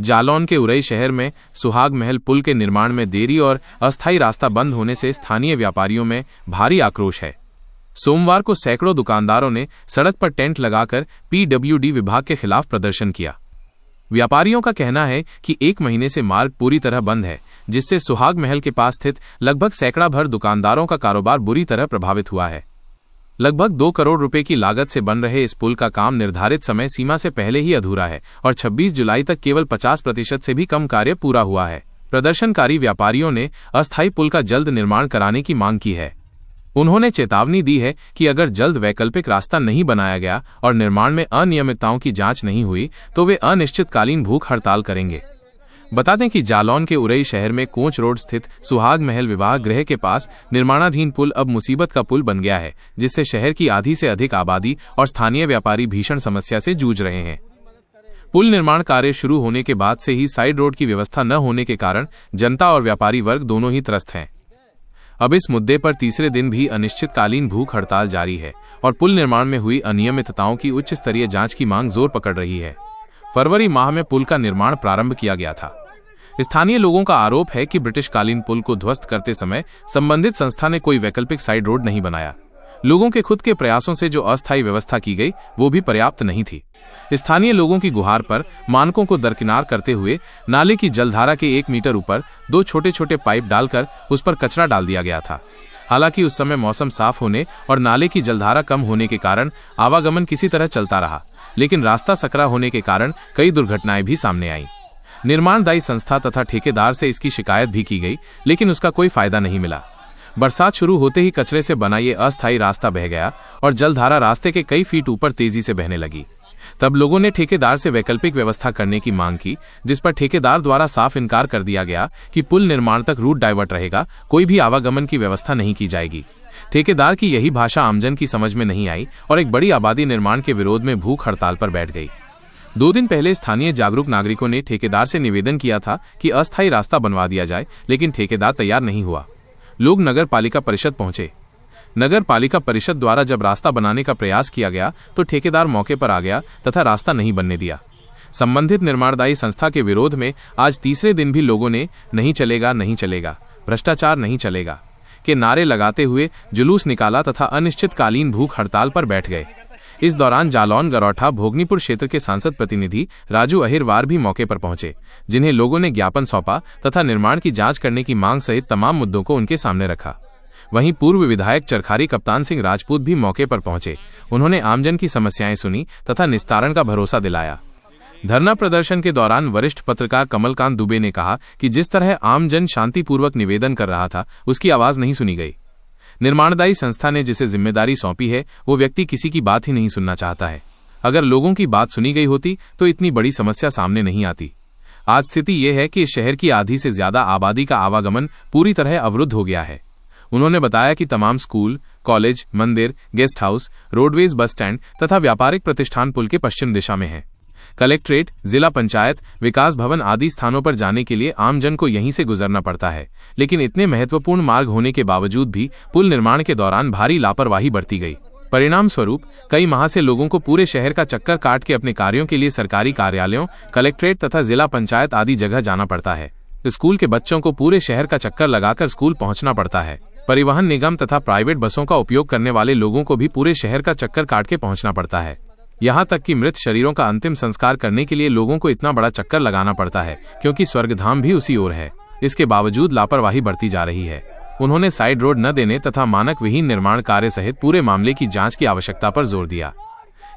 जालौन के उरई शहर में सुहाग महल पुल के निर्माण में देरी और अस्थायी रास्ता बंद होने से स्थानीय व्यापारियों में भारी आक्रोश है। सोमवार को सैकड़ों दुकानदारों ने सड़क पर टेंट लगाकर पीडब्ल्यूडी विभाग के खिलाफ प्रदर्शन किया। व्यापारियों का कहना है कि 1 महीने से मार्ग पूरी तरह बंद है, जिससे सुहाग महल के पास स्थित लगभग सैकड़ा भर दुकानदारों का कारोबार बुरी तरह प्रभावित हुआ है। लगभग 2 करोड़ रुपए की लागत से बन रहे इस पुल का काम निर्धारित समय सीमा से पहले ही अधूरा है और 26 जुलाई तक केवल 50% से भी कम कार्य पूरा हुआ है। प्रदर्शनकारी व्यापारियों ने अस्थायी पुल का जल्द निर्माण कराने की मांग की है। उन्होंने चेतावनी दी है कि अगर जल्द वैकल्पिक रास्ता नहीं बनाया गया और निर्माण में अनियमितताओं की जांच नहीं हुई तो वे अनिश्चितकालीन भूख हड़ताल करेंगे। बता दें कि जालौन के उरई शहर में कोच रोड स्थित सुहाग महल विवाह गृह के पास निर्माणाधीन पुल अब मुसीबत का पुल बन गया है, जिससे शहर की आधी से अधिक आबादी और स्थानीय व्यापारी भीषण समस्या से जूझ रहे हैं। पुल निर्माण कार्य शुरू होने के बाद से ही साइड रोड की व्यवस्था न होने के कारण जनता और व्यापारी वर्ग दोनों ही त्रस्त हैं। अब इस मुद्दे पर तीसरे दिन भी अनिश्चितकालीन भूख हड़ताल जारी है और पुल निर्माण में हुई अनियमितताओं की उच्च स्तरीय जांच की मांग जोर पकड़ रही है। फरवरी माह में पुल का निर्माण प्रारंभ किया गया था। स्थानीय लोगों का आरोप है कि ब्रिटिशकालीन पुल को ध्वस्त करते समय संबंधित संस्था ने कोई वैकल्पिक साइड रोड नहीं बनाया। लोगों के खुद के प्रयासों से जो अस्थायी व्यवस्था की गई वो भी पर्याप्त नहीं थी। स्थानीय लोगों की गुहार पर मानकों को दरकिनार करते हुए नाले की जलधारा के 1 मीटर ऊपर 2 छोटे छोटे पाइप डालकर उस पर कचरा डाल दिया गया था। हालांकि उस समय मौसम साफ होने और नाले की जलधारा कम होने के कारण आवागमन किसी तरह चलता रहा, लेकिन रास्ता सकरा होने के कारण कई दुर्घटनाएं भी सामने आईं। निर्माणदायी संस्था तथा ठेकेदार से इसकी शिकायत भी की गई, लेकिन उसका कोई फायदा नहीं मिला। बरसात शुरू होते ही कचरे से बना ये अस्थायी रास्ता बह गया और जलधारा रास्ते के कई फीट ऊपर तेजी से बहने लगी। तब लोगों ने ठेकेदार से वैकल्पिक व्यवस्था करने की मांग की, जिस पर ठेकेदार द्वारा साफ इनकार कर दिया गया कि पुल निर्माण तक रूट डाइवर्ट रहेगा, कोई भी आवागमन की व्यवस्था नहीं की जाएगी। ठेकेदार की यही भाषा आमजन की समझ में नहीं आई और एक बड़ी आबादी निर्माण के विरोध में भूख हड़ताल पर बैठ गई। 2 दिन पहले स्थानीय जागरूक नागरिकों ने ठेकेदार से निवेदन किया था कि अस्थायी रास्ता बनवा दिया जाए, लेकिन ठेकेदार तैयार नहीं हुआ। लोग नगर पालिका परिषद पहुंचे। नगर पालिका परिषद द्वारा जब रास्ता बनाने का प्रयास किया गया तो ठेकेदार मौके पर आ गया तथा रास्ता नहीं बनने दिया। संबंधित निर्माणदायी संस्था के विरोध में आज तीसरे दिन भी लोगों ने नहीं चलेगा, नहीं चलेगा, भ्रष्टाचार नहीं चलेगा के नारे लगाते हुए जुलूस निकाला तथा अनिश्चितकालीन भूख हड़ताल पर बैठ गए। इस दौरान जालौन गरौठा भोगनीपुर क्षेत्र के सांसद प्रतिनिधि राजू अहिरवार भी मौके पर पहुंचे, जिन्हें लोगों ने ज्ञापन सौंपा तथा निर्माण की जांच करने की मांग सहित तमाम मुद्दों को उनके सामने रखा। वहीं पूर्व विधायक चरखारी कप्तान सिंह राजपूत भी मौके पर पहुंचे। उन्होंने आमजन की समस्याएं सुनी तथा निस्तारण का भरोसा दिलाया। धरना प्रदर्शन के दौरान वरिष्ठ पत्रकार कमलकांत दुबे ने कहा कि जिस तरह आमजन शांतिपूर्वक निवेदन कर रहा था, उसकी आवाज नहीं सुनी गई। निर्माणदायी संस्था ने जिसे जिम्मेदारी सौंपी है वो व्यक्ति किसी की बात ही नहीं सुनना चाहता है। अगर लोगों की बात सुनी गई होती तो इतनी बड़ी समस्या सामने नहीं आती। आज स्थिति ये है कि इस शहर की आधी से ज्यादा आबादी का आवागमन पूरी तरह अवरुद्ध हो गया है। उन्होंने बताया कि तमाम स्कूल, कॉलेज, मंदिर, guest house, roadways, bus stand तथा व्यापारिक प्रतिष्ठान पुल के पश्चिम दिशा में हैं। कलेक्ट्रेट, जिला पंचायत, विकास भवन आदि स्थानों पर जाने के लिए आमजन को यहीं से गुजरना पड़ता है, लेकिन इतने महत्वपूर्ण मार्ग होने के बावजूद भी पुल निर्माण के दौरान भारी लापरवाही बरती गई। परिणाम स्वरूप कई माह से लोगों को पूरे शहर का चक्कर काट के अपने कार्यों के लिए सरकारी कार्यालयों, कलेक्ट्रेट तथा जिला पंचायत आदि जगह जाना पड़ता है। स्कूल के बच्चों को पूरे शहर का चक्कर लगाकर स्कूल पहुंचना पड़ता है। परिवहन निगम तथा प्राइवेट बसों का उपयोग करने वाले लोगों को भी पूरे शहर का चक्कर काट के पहुंचना पड़ता है। यहाँ तक कि मृत शरीरों का अंतिम संस्कार करने के लिए लोगों को इतना बड़ा चक्कर लगाना पड़ता है, क्योंकि स्वर्गधाम भी उसी ओर है। इसके बावजूद लापरवाही बढ़ती जा रही है। उन्होंने साइड रोड न देने तथा मानक विहीन निर्माण कार्य सहित पूरे मामले की जांच की आवश्यकता पर जोर दिया।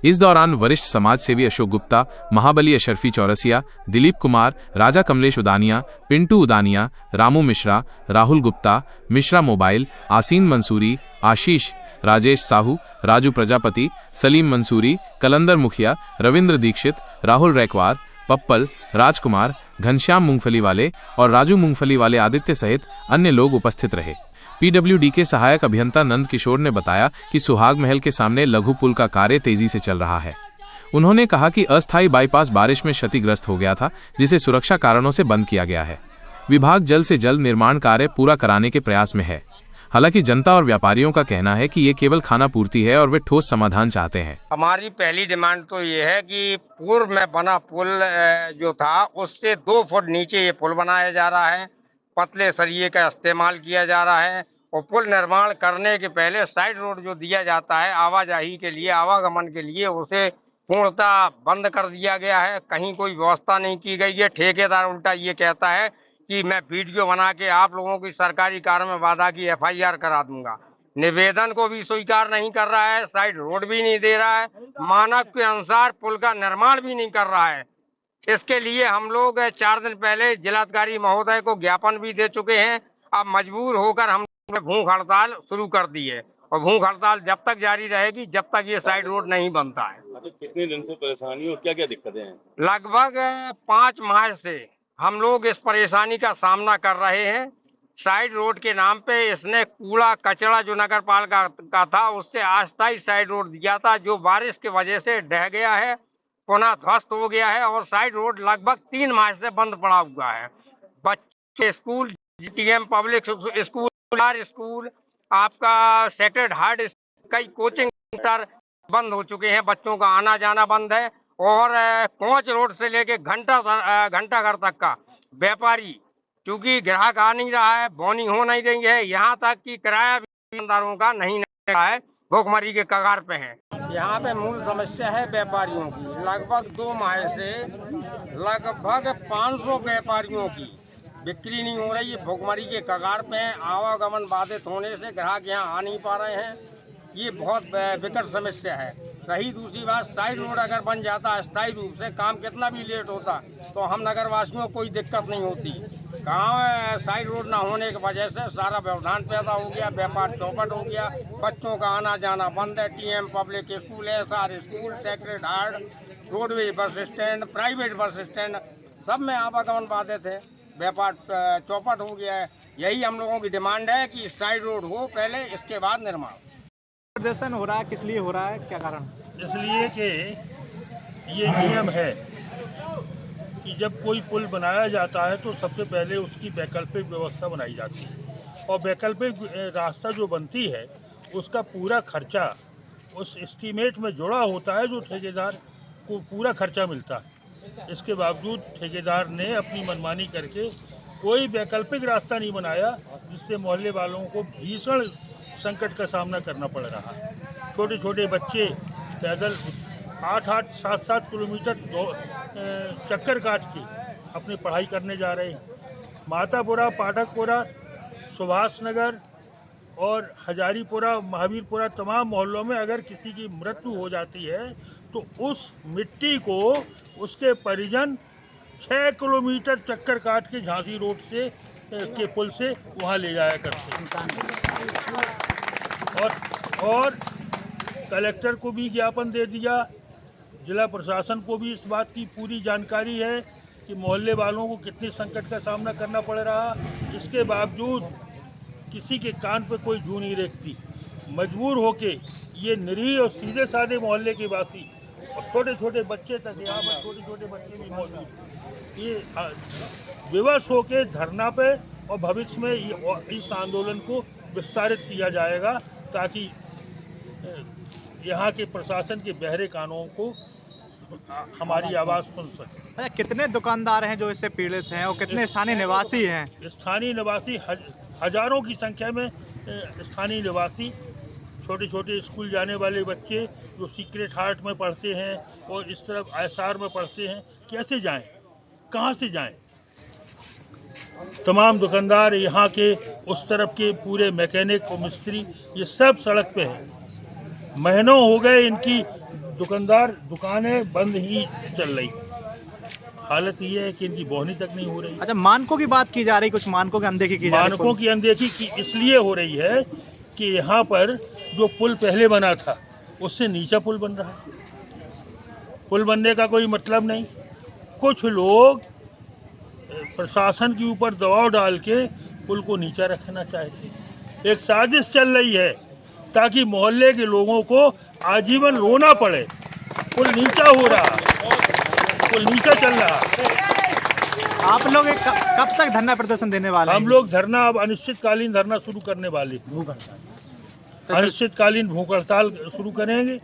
इस दौरान वरिष्ठ समाज सेवी अशोक गुप्ता, महाबली अशरफी चौरसिया, दिलीप कुमार, राजा कमलेश उदानिया, पिंटू उदानिया, रामू मिश्रा, राहुल गुप्ता, मिश्रा मोबाइल, आसीन मंसूरी, आशीष, राजेश साहू, राजू प्रजापति, सलीम मंसूरी, कलंदर मुखिया, रविंद्र दीक्षित, राहुल रैकवार, पप्पल, राजकुमार, घनश्याम मूंगफली वाले और राजू मूंगफली वाले आदित्य सहित अन्य लोग उपस्थित रहे। पीडब्ल्यूडी के सहायक अभियंता नंद किशोर ने बताया कि सुहाग महल के सामने लघु पुल का कार्य तेजी से चल रहा है। उन्होंने कहा कि अस्थायी बाईपास बारिश में क्षतिग्रस्त हो गया था, जिसे सुरक्षा कारणों से बंद किया गया है। विभाग जल्द से जल्द निर्माण कार्य पूरा कराने के प्रयास में है। हालांकि जनता और व्यापारियों का कहना है कि ये केवल खाना पूर्ति है और वे ठोस समाधान चाहते हैं। हमारी पहली डिमांड तो ये है कि पूर्व में बना पुल जो था उससे 2 फुट नीचे ये पुल बनाया जा रहा है, पतले सरिये का इस्तेमाल किया जा रहा है और पुल निर्माण करने के पहले साइड रोड जो दिया जाता है आवाजाही के लिए, आवागमन के लिए, उसे पूर्णतः बंद कर दिया गया है। कहीं कोई व्यवस्था नहीं की गई है। ठेकेदार उल्टा ये कहता है कि मैं वीडियो बना के आप लोगों की सरकारी कार में वादा की FIR करा दूंगा। निवेदन को भी स्वीकार नहीं कर रहा है, साइड रोड भी नहीं दे रहा है, मानक के अनुसार पुल का निर्माण भी नहीं कर रहा है। इसके लिए हम लोग 4 दिन पहले जिलाधिकारी महोदय को ज्ञापन भी दे चुके हैं। अब मजबूर होकर हम भूख हड़ताल शुरू कर दी है और भूख हड़ताल जब तक जारी रहेगी जब तक ये साइड रोड नहीं बनता है। अच्छा, कितने दिन से परेशानी और क्या क्या दिक्कतें हैं? लगभग 5 माह से हम लोग इस परेशानी का सामना कर रहे हैं। साइड रोड के नाम पे इसने कूड़ा कचरा जो नगर पालिका का था उससे अस्थायी साइड रोड दिया था, जो बारिश की वजह से ढह गया है, पुनः ध्वस्त हो गया है और साइड रोड लगभग 3 माह से बंद पड़ा हुआ है। बच्चे school, GTM public school, school, आपका सेक्रेड हार्ट, कई कोचिंग सेंटर बंद हो चुके हैं, बच्चों का आना जाना बंद है और कोच रोड से लेके घंटाघर तक का व्यापारी, क्योंकि ग्राहक आ नहीं रहा है, बोनी हो नहीं रही है, यहाँ तक कि किराया भी दुकानदारों का नहीं रहा है, भूखमरी के कगार पे है। यहाँ पे मूल समस्या है व्यापारियों की। लगभग 2 माह से लगभग 500 व्यापारियों की बिक्री नहीं हो रही है, भूखमरी के कगार पे हैं। आवागमन बाधित होने से ग्राहक यहाँ आ नहीं पा रहे हैं। ये बहुत विकट समस्या है। रही दूसरी बात, साइड रोड अगर बन जाता अस्थायी रूप से, काम कितना भी लेट होता तो हम नगरवासियों को कोई दिक्कत नहीं होती। गाँव साइड रोड ना होने की वजह से सारा व्यवधान पैदा हो गया, व्यापार चौपट हो गया, बच्चों का आना जाना बंद है। TM public school, SR school, sacred heart, roadways bus stand, private bus stand, सब में आवागमन बाधित है, व्यापार चौपट हो गया है। यही हम लोगों की डिमांड है कि साइड रोड हो पहले, इसके बाद निर्माण। प्रदर्शन हो रहा है, किस लिए हो रहा है, क्या कारण? इसलिए कि ये नियम है कि जब कोई पुल बनाया जाता है तो सबसे पहले उसकी वैकल्पिक व्यवस्था बनाई जाती है और वैकल्पिक रास्ता जो बनती है उसका पूरा खर्चा उस एस्टीमेट में जुड़ा होता है, जो ठेकेदार को पूरा खर्चा मिलता है। इसके बावजूद ठेकेदार ने अपनी मनमानी करके कोई वैकल्पिक रास्ता नहीं बनाया, जिससे मोहल्ले वालों को भीषण संकट का सामना करना पड़ रहा है। छोटे छोटे बच्चे पैदल 8-8, 7-7 किलोमीटर चक्कर काट के अपनी पढ़ाई करने जा रहे हैं। मातापुरा, पाठकपुरा, सुभाष नगर और हजारीपुरा, महावीरपुरा, तमाम मोहल्लों में अगर किसी की मृत्यु हो जाती है तो उस मिट्टी को उसके परिजन 6 किलोमीटर चक्कर काट के झांसी रोड से के पुल से वहाँ ले जाया करते हैं। और कलेक्टर को भी ज्ञापन दे दिया, जिला प्रशासन को भी इस बात की पूरी जानकारी है कि मोहल्ले वालों को कितने संकट का सामना करना पड़ रहा। इसके बावजूद किसी के कान पे कोई जू नहीं रेखती। मजबूर होके ये निरीह और सीधे साधे मोहल्ले के वासी और छोटे छोटे बच्चे तक, यहाँ पर छोटे छोटे बच्चे भी मौजूद, ये विवश होके धरना पे और भविष्य में इस आंदोलन को विस्तारित किया जाएगा ताकि यहाँ के प्रशासन के बहरे कानों को हमारी आवाज़ सुन सके। अच्छा, कितने दुकानदार हैं जो इससे पीड़ित हैं और कितने स्थानीय निवासी हैं? स्थानीय निवासी हजारों की संख्या में स्थानीय निवासी, छोटे छोटे स्कूल जाने वाले बच्चे जो सीक्रेट हार्ट में पढ़ते हैं और इस तरफ SR में पढ़ते हैं, कैसे जाएं, कहाँ से जाएं? तमाम दुकानदार यहाँ के, उस तरफ के पूरे मैकेनिक और मिस्त्री, ये सब सड़क पे हैं। महीनों हो गए इनकी दुकानें बंद ही चल रही। हालत ये है कि इनकी बोहनी तक नहीं हो रही। अच्छा, मानकों की बात की जा रही, कुछ मानकों की अनदेखी की जा रही? मानकों की अनदेखी की इसलिए हो रही है कि यहाँ पर जो पुल पहले बना था उससे नीचा पुल बन रहा है। पुल बनने का कोई मतलब नहीं। कुछ लोग प्रशासन के ऊपर दबाव डाल के पुल को नीचा रखना चाहते हैं। एक साजिश चल रही है ताकि मोहल्ले के लोगों को आजीवन रोना पड़े। पुल नीचा हो रहा, पुल नीचा चल रहा। आप लोग कब तक धरना प्रदर्शन देने वाले हैं? हम लोग धरना अब अनिश्चितकालीन धरना शुरू करने वाले, अनिश्चितकालीन भूख हड़ताल शुरू करेंगे।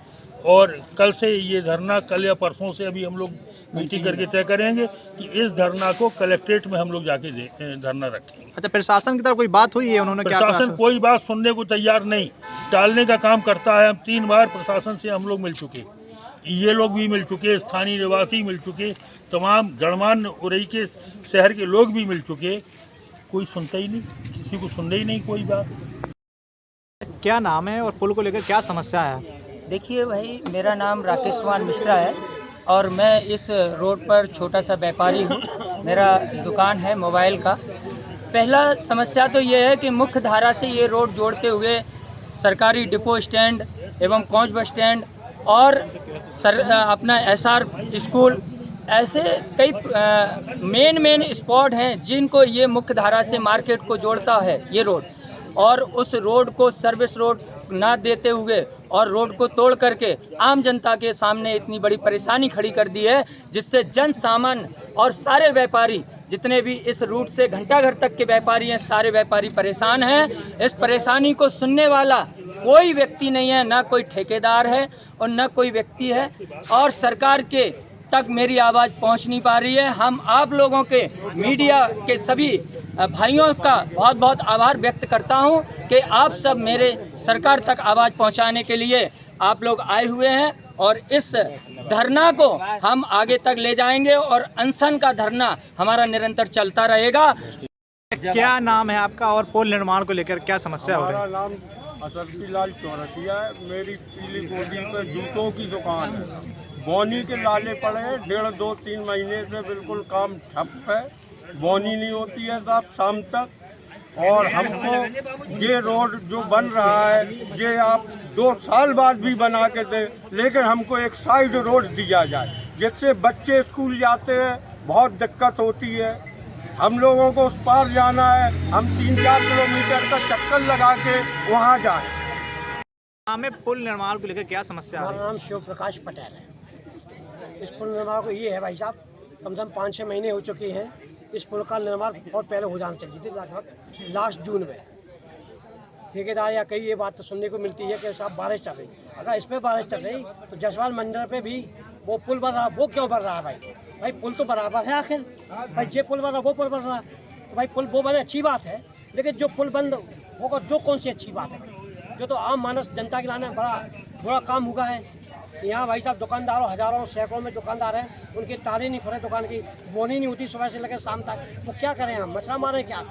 और कल से ये धरना, कल या परसों से अभी हम लोग मीटिंग करके तय करेंगे कि इस धरना को कलेक्ट्रेट में हम लोग जाके धरना रखेंगे। अच्छा, प्रशासन की तरफ कोई बात हुई है? उन्होंने क्या कहा? प्रशासन कोई बात सुनने को तैयार नहीं, टालने का काम करता है। हम 3 बार प्रशासन से हम लोग मिल चुके, ये लोग भी मिल चुके, स्थानीय निवासी मिल चुके, तमाम गणमान्य उरई के शहर के लोग भी मिल चुके, कोई सुनता ही नहीं, किसी को सुनने ही नहीं कोई बात। क्या नाम है और पुल को लेकर क्या समस्या है? देखिए भाई, मेरा नाम राकेश कुमार मिश्रा है और मैं इस रोड पर छोटा सा व्यापारी हूँ। मेरा दुकान है मोबाइल का। पहला समस्या तो ये है कि मुख्य धारा से ये रोड जोड़ते हुए सरकारी डिपो स्टैंड एवं कोंच बस स्टैंड और अपना SR स्कूल, ऐसे कई मेन स्पॉट हैं जिनको ये मुख्य धारा से मार्केट को जोड़ता है ये रोड। और उस रोड को सर्विस रोड ना देते हुए और रोड को तोड़ करके आम जनता के सामने इतनी बड़ी परेशानी खड़ी कर दी है, जिससे जन सामान्य और सारे व्यापारी जितने भी इस रूट से घंटाघर तक के व्यापारी हैं, सारे व्यापारी परेशान हैं। इस परेशानी को सुनने वाला कोई व्यक्ति नहीं है, ना कोई ठेकेदार है और ना कोई व्यक्ति है, और सरकार के तक मेरी आवाज़ पहुंच नहीं पा रही है। हम आप लोगों के मीडिया के सभी भाइयों का बहुत बहुत आभार व्यक्त करता हूं कि आप सब मेरे सरकार तक आवाज़ पहुंचाने के लिए आप लोग आए हुए हैं, और इस धरना को हम आगे तक ले जाएंगे और अनशन का धरना हमारा निरंतर चलता रहेगा। क्या नाम है आपका और पुल निर्माण को लेकर क्या समस्या हो रही है? हमारा नाम असरफी लाल चौरसिया है। मेरी पीली कोठी पे जूतों की दुकान है। बोनी के लाले पड़े हैं, 1.5-2-3 महीने से बिल्कुल काम ठप है, बोनी नहीं होती है साहब शाम तक। और हमको ये रोड जो बन रहा है ये आप 2 साल बाद भी बना के दें, लेकिन हमको एक साइड रोड दिया जाए जिससे बच्चे स्कूल जाते हैं, बहुत दिक्कत होती है। हम लोगों को उस पार जाना है, हम 3-4 किलोमीटर का चक्कर लगा के वहाँ जाएं। हमें पुल निर्माण को लेकर क्या समस्या है? हमारा नाम शिव प्रकाश पटेल है। इस पुल निर्माण को ये है भाई साहब, कम से कम 5-6 महीने हो चुके हैं। इस पुल का निर्माण बहुत पहले हो जाना चाहिए थी, लगभग लास्ट जून में। ठेकेदार या कई ये बात तो सुनने को मिलती है कि साहब बारिश चल रही, अगर इस पर बारिश चल रही तो जसवाल मंदिर पे भी वो पुल बन रहा, वो क्यों बन रहा है भाई? भाई पुल तो बराबर है आखिर, भाई ये पुल बन रहा वो पुल बन रहा, तो भाई पुल वो बने अच्छी बात है, लेकिन जो पुल बंद होगा जो कौन सी अच्छी बात है? जो तो आम मानस जनता के लाने बड़ा बुरा काम हुआ है। यहाँ भाई साहब दुकानदारों हजारों सैकड़ों में दुकानदार हैं, उनकी ताले नहीं खुले, दुकान की बोनी नहीं होती सुबह से लेकर शाम तक, तो क्या करें हम? मछला मारें क्या?